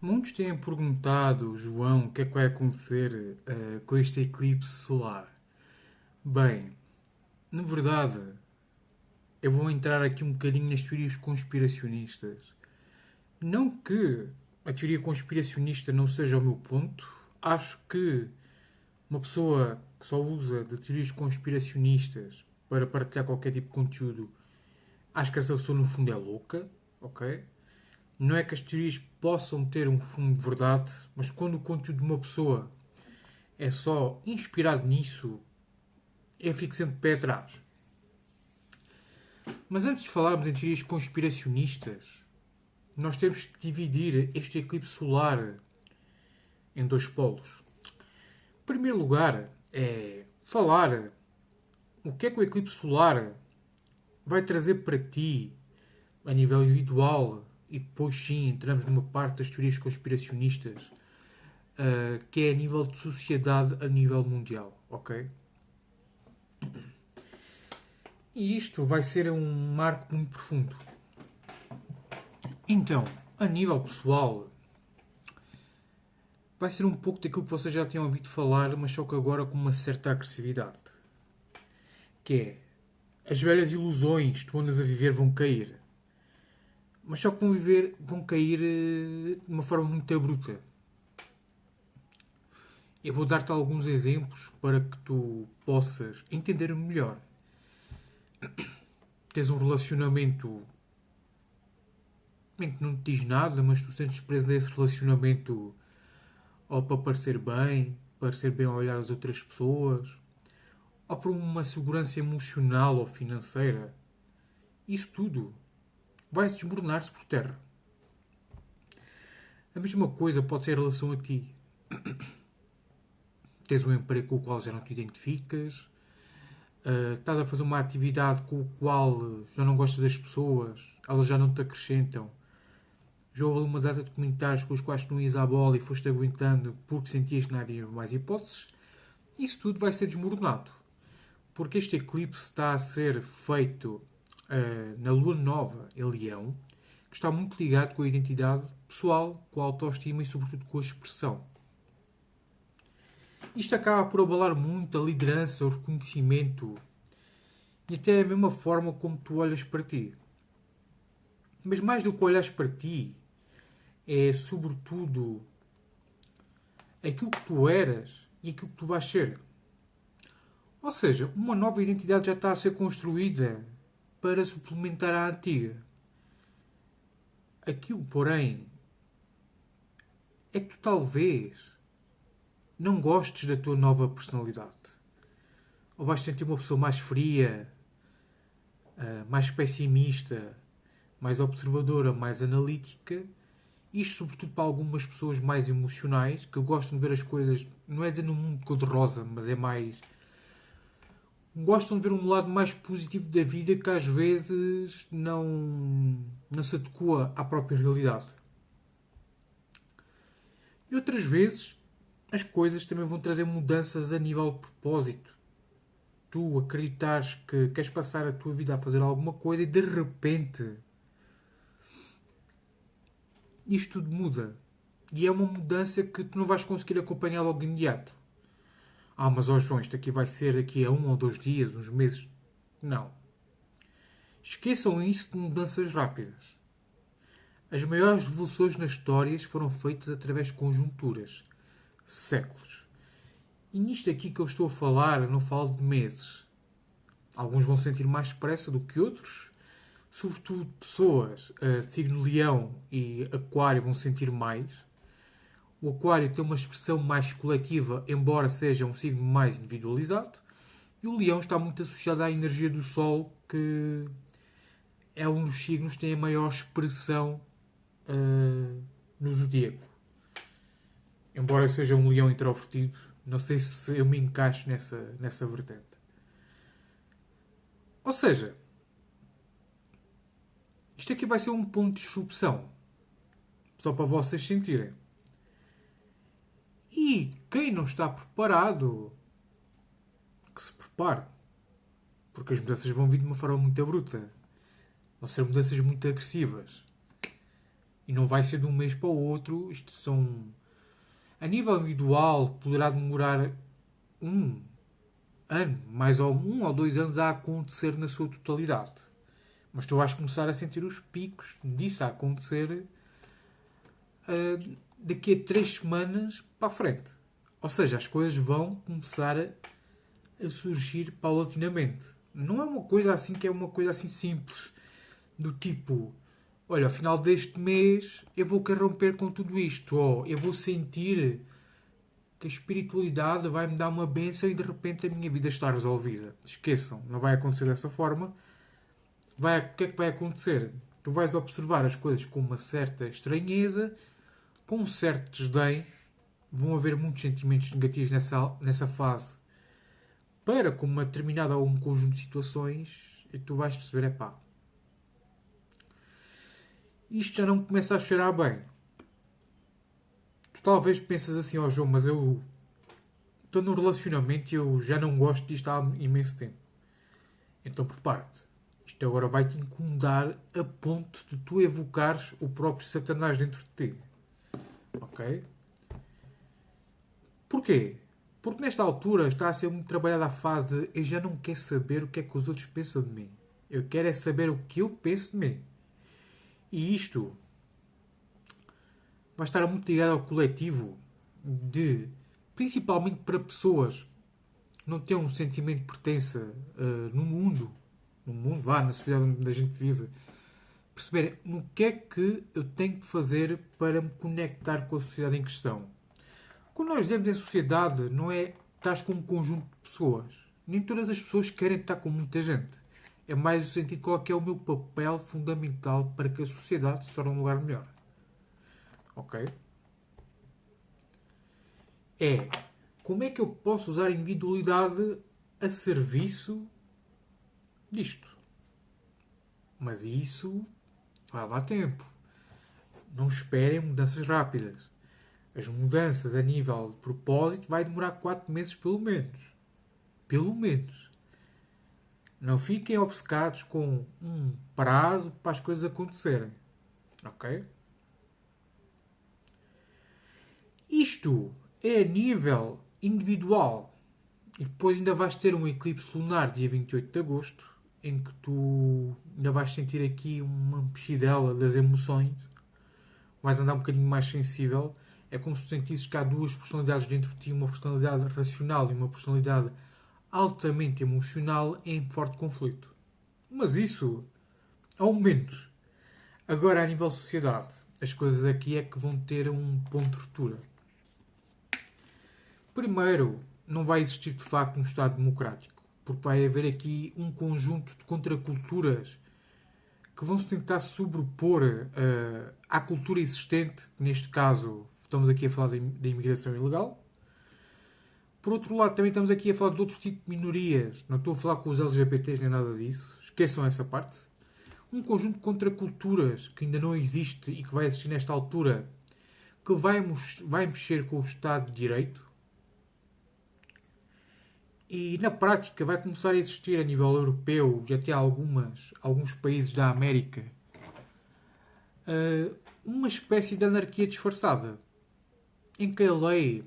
Muitos têm perguntado, João, o que é que vai acontecer com este eclipse solar? Bem, na verdade, eu vou entrar aqui um bocadinho nas teorias conspiracionistas. Não que a teoria conspiracionista não seja o meu ponto, acho que uma pessoa que só usa de teorias conspiracionistas para partilhar qualquer tipo de conteúdo, acho que essa pessoa no fundo é louca, ok? Não é que as teorias possam ter um fundo de verdade, mas quando o conteúdo de uma pessoa é só inspirado nisso, eu fico sempre de pé atrás. Mas antes de falarmos em teorias conspiracionistas, nós temos que dividir este eclipse solar em dois polos. Em primeiro lugar, é falar o que é que o eclipse solar vai trazer para ti a nível individual e depois sim entramos numa parte das teorias conspiracionistas que é a nível de sociedade a nível mundial, ok? E isto vai ser um marco muito profundo. Então, a nível pessoal, vai ser um pouco daquilo que vocês já tinham ouvido falar, mas só que agora com uma certa agressividade. Que é, as velhas ilusões que tu andas a viver vão cair. Mas só que vão cair de uma forma muito abrupta. Eu vou dar-te alguns exemplos para que tu possas entender melhor. Tens um relacionamento em que não te diz nada, mas tu sentes preso nesse relacionamento ou para parecer bem ao olhar as outras pessoas, ou por uma segurança emocional ou financeira. Isso tudo vai desmoronar-se por terra. A mesma coisa pode ser em relação a ti. Tens um emprego com o qual já não te identificas, estás a fazer uma atividade com o qual já não gostas das pessoas, elas já não te acrescentam. Já houve uma data de comentários com os quais tu não ias à bola e foste aguentando porque sentias que não havia mais hipóteses. Isso tudo vai ser desmoronado. Porque este eclipse está a ser feito na lua nova em Leão, que está muito ligado com a identidade pessoal, com a autoestima e sobretudo com a expressão. Isto acaba por abalar muito a liderança, o reconhecimento e até a mesma forma como tu olhas para ti. Mas mais do que olhas para ti, é sobretudo aquilo que tu eras e aquilo que tu vais ser. Ou seja, uma nova identidade já está a ser construída para suplementar a antiga. Aquilo, porém, é que tu talvez não gostes da tua nova personalidade. Ou vais sentir uma pessoa mais fria, mais pessimista, mais observadora, mais analítica. Isto sobretudo para algumas pessoas mais emocionais, que gostam de ver as coisas, não é dizer num mundo cor-de-rosa, mas é mais... Gostam de ver um lado mais positivo da vida que às vezes não se adequa à própria realidade. E outras vezes as coisas também vão trazer mudanças a nível de propósito. Tu acreditares que queres passar a tua vida a fazer alguma coisa e de repente isto tudo muda. E é uma mudança que tu não vais conseguir acompanhar logo de imediato. Ah, mas ó João, isto aqui vai ser daqui a 1 ou 2 dias, uns meses. Não. Esqueçam isso de mudanças rápidas. As maiores revoluções nas histórias foram feitas através de conjunturas. Séculos. E nisto aqui que eu estou a falar, eu não falo de meses. Alguns vão sentir mais depressa do que outros. Sobretudo pessoas de signo leão e aquário vão sentir mais. O aquário tem uma expressão mais coletiva, embora seja um signo mais individualizado. E o leão está muito associado à energia do sol, que é um dos signos que tem a maior expressão no zodíaco. Embora seja um leão introvertido, não sei se eu me encaixo nessa vertente. Ou seja, isto aqui vai ser um ponto de disrupção. Só para vocês sentirem. E quem não está preparado, que se prepare. Porque as mudanças vão vir de uma forma muito bruta. Vão ser mudanças muito agressivas. E não vai ser de um mês para o outro. Isto são... A nível individual, poderá demorar um ano, mais ou 1 ou 2 anos a acontecer na sua totalidade. Mas tu vais começar a sentir os picos disso a acontecer daqui a 3 semanas para a frente. Ou seja, as coisas vão começar a surgir paulatinamente. Não é uma coisa assim que é uma coisa assim simples. Do tipo, olha, ao final deste mês eu vou querer romper com tudo isto. Ou eu vou sentir que a espiritualidade vai-me dar uma bênção e de repente a minha vida está resolvida. Esqueçam, não vai acontecer dessa forma. O que é que vai acontecer? Tu vais observar as coisas com uma certa estranheza, com um certo desdém. Vão haver muitos sentimentos negativos nessa fase para com uma determinada ou um conjunto de situações e tu vais perceber, epá, isto já não começa a cheirar bem. Tu talvez pensas assim, ó João, mas eu estou num relacionamento e eu já não gosto disto há imenso tempo. Então prepara-te. Isto agora vai te incomodar a ponto de tu evocares o próprio Satanás dentro de ti. Ok? Porquê? Porque nesta altura está a ser muito trabalhada a fase de eu já não quero saber o que é que os outros pensam de mim. Eu quero é saber o que eu penso de mim. E isto vai estar muito ligado ao coletivo de, principalmente para pessoas que não têm um sentimento de pertença no mundo, na sociedade onde a gente vive, perceberem no que é que eu tenho de fazer para me conectar com a sociedade em questão. Quando nós dizemos em sociedade, não é estar com um conjunto de pessoas. Nem todas as pessoas querem estar com muita gente. É mais o sentido de qual é o meu papel fundamental para que a sociedade se torne um lugar melhor. Ok? É como é que eu posso usar a individualidade a serviço disto. Mas isso vai levar tempo. Não esperem mudanças rápidas. As mudanças a nível de propósito vai demorar 4 meses pelo menos. Pelo menos. Não fiquem obcecados com um prazo para as coisas acontecerem. Ok? Isto é a nível individual. E depois ainda vais ter um eclipse lunar dia 28 de agosto, em que tu ainda vais sentir aqui uma mexidela das emoções. Vais andar um bocadinho mais sensível. É como se sentisses que há duas personalidades dentro de ti, uma personalidade racional e uma personalidade altamente emocional em forte conflito. Mas isso, ao menos. Agora, a nível de sociedade, as coisas aqui é que vão ter um ponto de ruptura. Primeiro, não vai existir de facto um Estado democrático, porque vai haver aqui um conjunto de contraculturas que vão se tentar sobrepor à cultura existente. Neste caso, estamos aqui a falar da imigração ilegal. Por outro lado, também estamos aqui a falar de outro tipo de minorias. Não estou a falar com os LGBTs nem nada disso. Esqueçam essa parte. Um conjunto de contraculturas que ainda não existe e que vai existir nesta altura, que vai mexer com o Estado de Direito. E na prática vai começar a existir a nível europeu e até alguns países da América uma espécie de anarquia disfarçada, em que a lei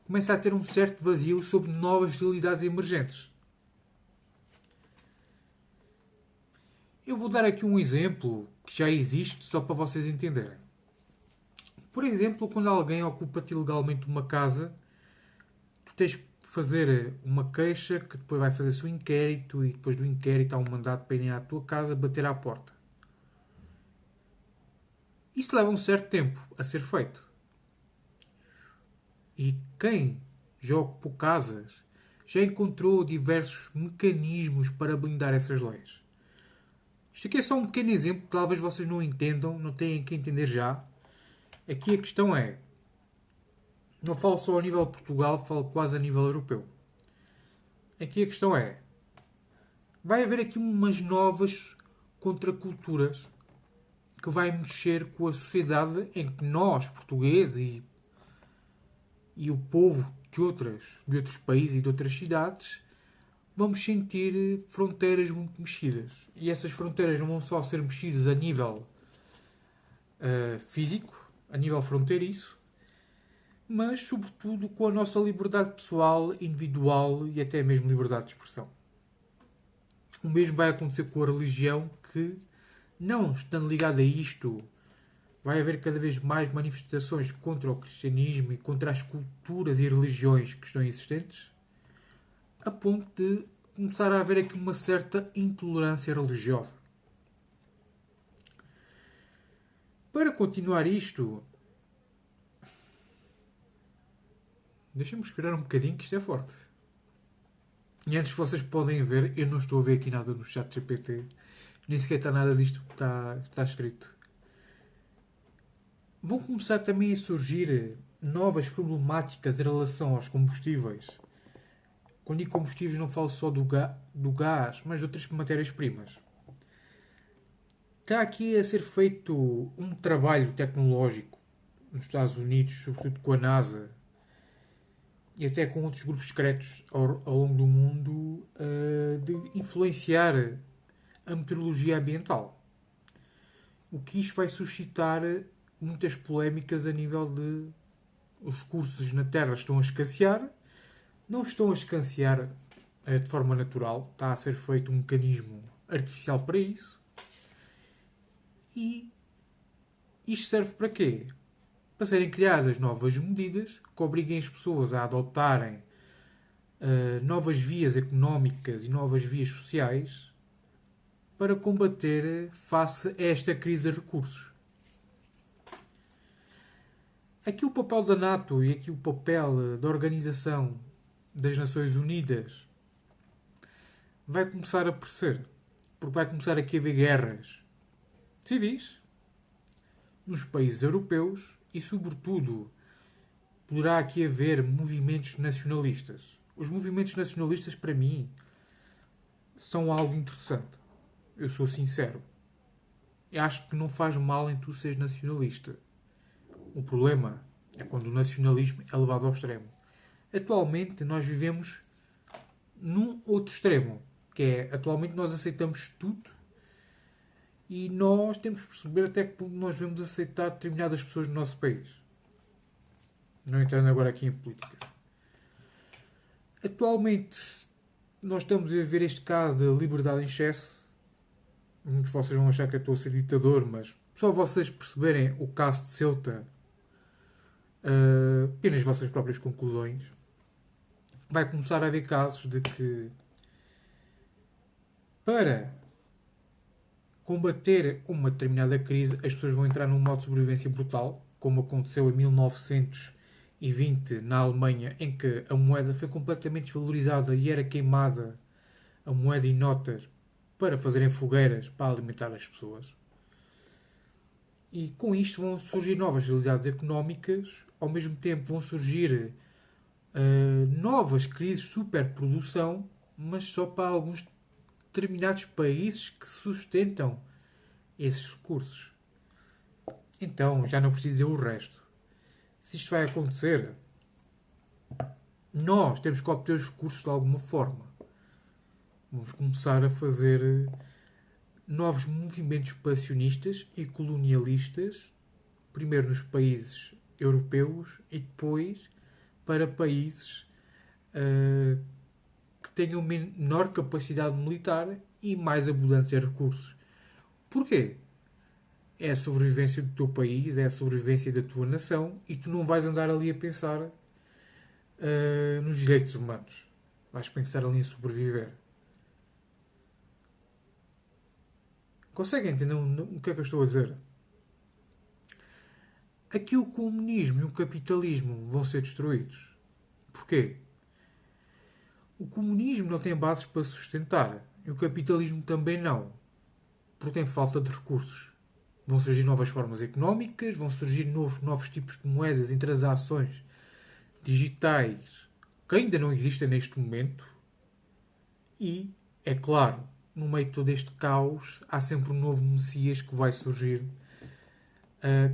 começa a ter um certo vazio sobre novas realidades emergentes. Eu vou dar aqui um exemplo que já existe só para vocês entenderem. Por exemplo, quando alguém ocupa-te ilegalmente uma casa, tu tens que fazer uma queixa que depois vai fazer-se um inquérito e depois do inquérito há um mandato para irem à tua casa bater à porta. Isso leva um certo tempo a ser feito. E quem já ocupou casas já encontrou diversos mecanismos para blindar essas leis. Isto aqui é só um pequeno exemplo que talvez vocês não entendam, não têm que entender já. Aqui a questão é, não falo só a nível de Portugal, falo quase a nível europeu. Aqui a questão é, vai haver aqui umas novas contraculturas que vai mexer com a sociedade em que nós, portugueses e o povo de outros países e de outras cidades, vamos sentir fronteiras muito mexidas. E essas fronteiras não vão só ser mexidas a nível físico, a nível fronteiriço, mas sobretudo com a nossa liberdade pessoal, individual e até mesmo liberdade de expressão. O mesmo vai acontecer com a religião, que, não estando ligada a isto, vai haver cada vez mais manifestações contra o cristianismo e contra as culturas e religiões que estão existentes, a ponto de começar a haver aqui uma certa intolerância religiosa. Para continuar isto, deixem-me respirar um bocadinho, que isto é forte. E antes vocês podem ver, eu não estou a ver aqui nada no chat GPT, nem sequer está nada disto que está escrito. Vão começar também a surgir novas problemáticas em relação aos combustíveis. Quando digo combustíveis não falo só do gás, mas de outras matérias-primas. Está aqui a ser feito um trabalho tecnológico nos Estados Unidos, sobretudo com a NASA, e até com outros grupos secretos ao longo do mundo, de influenciar a meteorologia ambiental. O que isto vai suscitar muitas polémicas a nível de os recursos na Terra estão a escassear, não estão a escassear de forma natural, está a ser feito um mecanismo artificial para isso. E isto serve para quê? Para serem criadas novas medidas que obriguem as pessoas a adotarem novas vias económicas e novas vias sociais para combater face a esta crise de recursos. Aqui o papel da NATO e aqui o papel da Organização das Nações Unidas vai começar a aparecer, porque vai começar aqui a haver guerras civis nos países europeus e, sobretudo, poderá aqui haver movimentos nacionalistas. Os movimentos nacionalistas, para mim, são algo interessante. Eu sou sincero. Eu acho que não faz mal em tu seres nacionalista. O problema é quando o nacionalismo é levado ao extremo. Atualmente, nós vivemos num outro extremo, que é, atualmente nós aceitamos tudo e nós temos que perceber até que ponto nós devemos aceitar determinadas pessoas no nosso país. Não entrando agora aqui em políticas. Atualmente, nós estamos a ver este caso de liberdade em excesso. Muitos de vocês vão achar que eu estou a ser ditador, mas só vocês perceberem o caso de Ceuta, apenas vossas próprias conclusões, vai começar a haver casos de que, para combater uma determinada crise, as pessoas vão entrar num modo de sobrevivência brutal, como aconteceu em 1920 na Alemanha, em que a moeda foi completamente desvalorizada e era queimada a moeda em notas para fazerem fogueiras para alimentar as pessoas. E com isto vão surgir novas realidades económicas, ao mesmo tempo vão surgir novas crises de superprodução, mas só para alguns determinados países que sustentam esses recursos. Então, já não preciso dizer o resto. Se isto vai acontecer, nós temos que obter os recursos de alguma forma. Vamos começar a fazer novos movimentos expansionistas e colonialistas, primeiro nos países europeus e depois para países que tenham menor capacidade militar e mais abundância de recursos. Porquê? É a sobrevivência do teu país, é a sobrevivência da tua nação e tu não vais andar ali a pensar nos direitos humanos. Vais pensar ali em sobreviver. Conseguem entender o que é que eu estou a dizer? Aqui o comunismo e o capitalismo vão ser destruídos. Porquê? O comunismo não tem bases para sustentar. E o capitalismo também não. Porque tem falta de recursos. Vão surgir novas formas económicas, vão surgir novos tipos de moedas em transações digitais que ainda não existem neste momento. E, é claro, no meio de todo este caos, há sempre um novo Messias que vai surgir,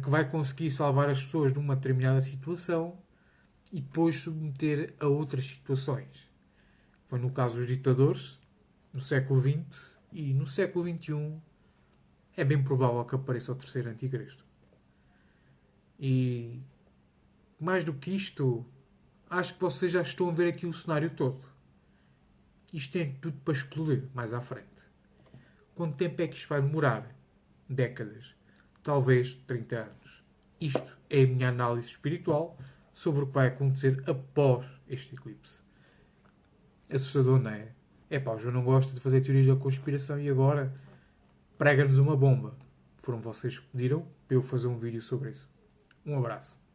que vai conseguir salvar as pessoas de uma determinada situação e depois submeter a outras situações. Foi no caso dos ditadores, no século XX, e no século XXI é bem provável que apareça o terceiro anticristo. E mais do que isto, acho que vocês já estão a ver aqui o cenário todo. Isto tem tudo para explodir mais à frente. Quanto tempo é que isto vai demorar? Décadas. Talvez 30 anos. Isto é a minha análise espiritual sobre o que vai acontecer após este eclipse. Assustador, não é? É pá, o João não gosta de fazer teorias da conspiração e agora prega-nos uma bomba. Foram vocês que pediram para eu fazer um vídeo sobre isso. Um abraço.